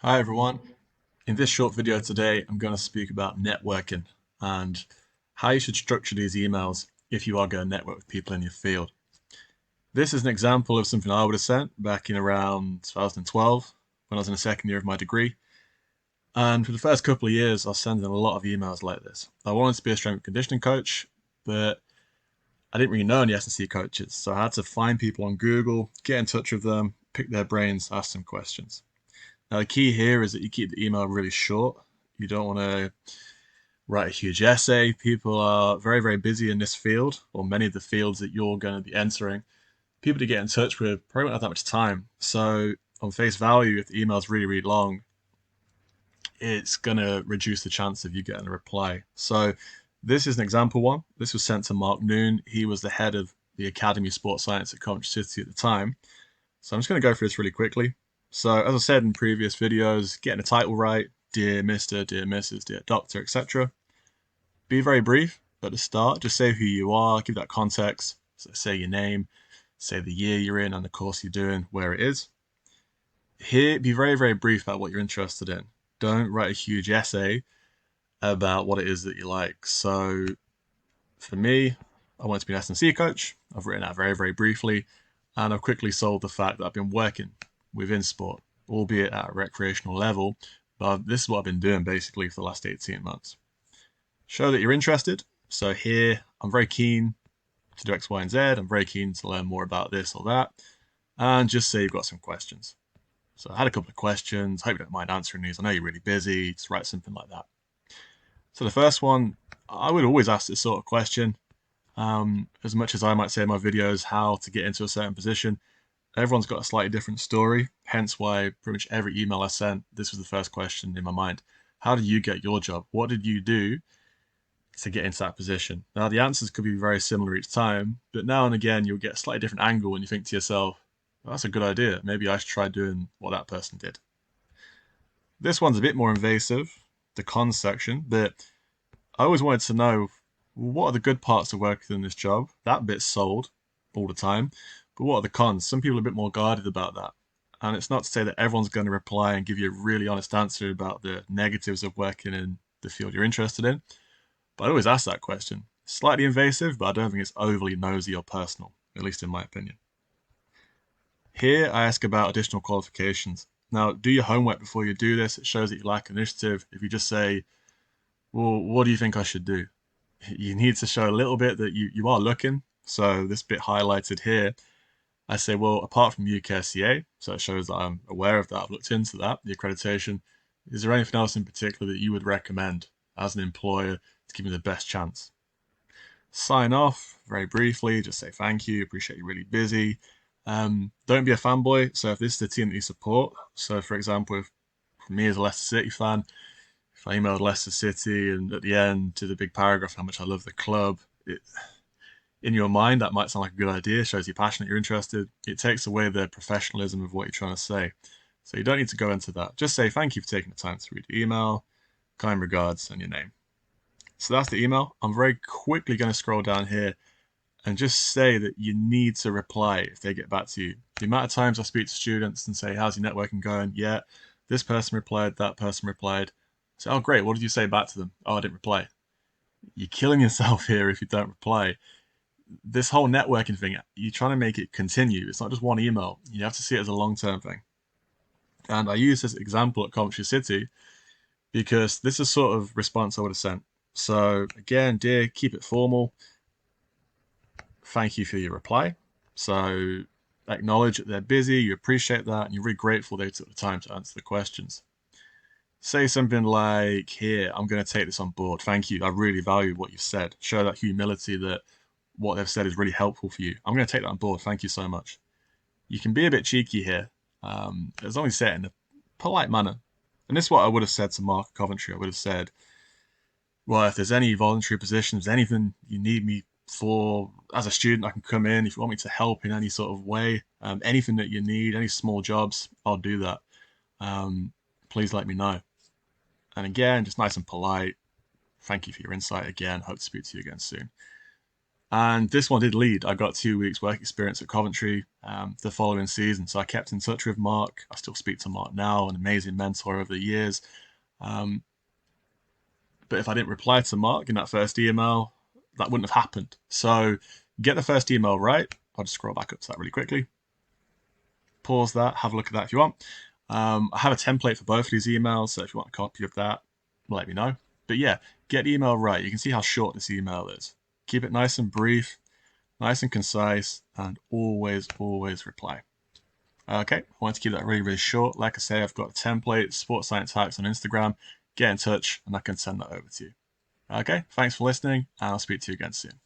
Hi everyone. In this short video today, I'm going to speak about networking and how you should structure these emails if you are going to network with people in your field. This is an example of something I would have sent back in around 2012 when I was in the second year of my degree. And for the first couple of years, I was sending a lot of emails like this. I wanted to be a strength and conditioning coach, but I didn't really know any S&C coaches. So I had to find people on Google, get in touch with them, pick their brains, ask them questions. Now, the key here is that you keep the email really short. You don't want to write a huge essay. People are very, very busy in this field, or many of the fields that you're going to be entering. People to get in touch with probably won't have that much time. So, on face value, if the email is really, really long, it's going to reduce the chance of you getting a reply. So, this is an example one. This was sent to Mark Noon. He was the head of the Academy of Sports Science at Coventry City at the time. So I'm just going to go through this really quickly. So as I said in previous videos, getting a title right, dear Mr., dear Mrs., dear Doctor, etc. Be very brief at the start. Just say who you are, give that context. So say your name, say the year you're in and the course you're doing, where it is. Here, be very, very brief about what you're interested in. Don't write a huge essay about what it is that you like. So for me, I want to be an S&C coach. I've written that very, very briefly, and I've quickly sold the fact that I've been working within sport, albeit at a recreational level, but this is what I've been doing basically for the last 18 months. Show that you're interested. So here, I'm very keen to do X, Y, and Z. I'm very keen to learn more about this or that, and just say you've got some questions. So I had a couple of questions. Hope you don't mind answering these. I know you're really busy. Just write something like that. So the first one, I would always ask this sort of question. As much as I might say in my videos how to get into a certain position, everyone's got a slightly different story. Hence why pretty much every email I sent, this was the first question in my mind. How did you get your job? What did you do to get into that position? Now, the answers could be very similar each time, but now and again, you'll get a slightly different angle when you think to yourself, well, that's a good idea. Maybe I should try doing what that person did. This one's a bit more invasive, the cons section, but I always wanted to know what are the good parts of working in this job? That bit's sold all the time. But what are the cons? Some people are a bit more guarded about that. And it's not to say that everyone's going to reply and give you a really honest answer about the negatives of working in the field you're interested in. But I always ask that question. Slightly invasive, but I don't think it's overly nosy or personal, at least in my opinion. Here, I ask about additional qualifications. Now, do your homework before you do this. It shows that you lack initiative. If you just say, well, what do you think I should do? You need to show a little bit that you are looking. So this bit highlighted here, I say, well, apart from UKSCA, so it shows that I'm aware of that, I've looked into that, the accreditation, is there anything else in particular that you would recommend as an employer to give me the best chance? Sign off very briefly, just say thank you, appreciate you're really busy. Don't be a fanboy. So if this is the team that you support, so for example, if for me as a Leicester City fan, if I emailed Leicester City and at the end to the big paragraph how much I love the club, in your mind that might sound like a good idea, shows you're passionate, you're interested. It takes away the professionalism of what you're trying to say. So you don't need to go into that. Just say thank you for taking the time to read the email, kind regards, and your name. So that's the email. I'm very quickly going to scroll down here and just say that you need to reply if they get back to you. The amount of times I speak to students and say, how's your networking going? Yeah, this person replied, that person replied. So, oh, great. What did you say back to them? Oh, I didn't reply. You're killing yourself here if you don't reply. This whole networking thing, you're trying to make it continue. It's not just one email. You have to see it as a long-term thing. And I use this example at Coventry City because this is sort of response I would have sent. So again, dear, keep it formal. Thank you for your reply. So acknowledge that they're busy, you appreciate that, and you're really grateful they took the time to answer the questions. Say something like, here, I'm going to take this on board. Thank you. I really value what you've said. Show that humility that what they've said is really helpful for you. I'm going to take that on board. Thank you so much. You can be a bit cheeky here, as long as you say it in a polite manner. And this is what I would have said to Mark Coventry. I would have said, well, if there's any voluntary positions, anything you need me for as a student, I can come in. If you want me to help in any sort of way, anything that you need, any small jobs, I'll do that. Please let me know. And again, just nice and polite. Thank you for your insight again. Hope to speak to you again soon. And this one did lead. I got 2 weeks work experience at Coventry the following season. So I kept in touch with Mark. I still speak to Mark now, an amazing mentor over the years. Um, but if I didn't reply to Mark in that first email, that wouldn't have happened. So get the first email right. I'll just scroll back up to that really quickly. Pause that, have a look at that if you want. I have a template for both of these emails, so if you want a copy of that, let me know. But yeah, get the email right. You can see how short this email is. Keep it nice and brief, nice and concise, and always, always reply. Okay, I want to keep that really, really short. Like I say, I've got a template, Sports Science Hacks on Instagram. Get in touch and I can send that over to you. Okay, thanks for listening, and I'll speak to you again soon.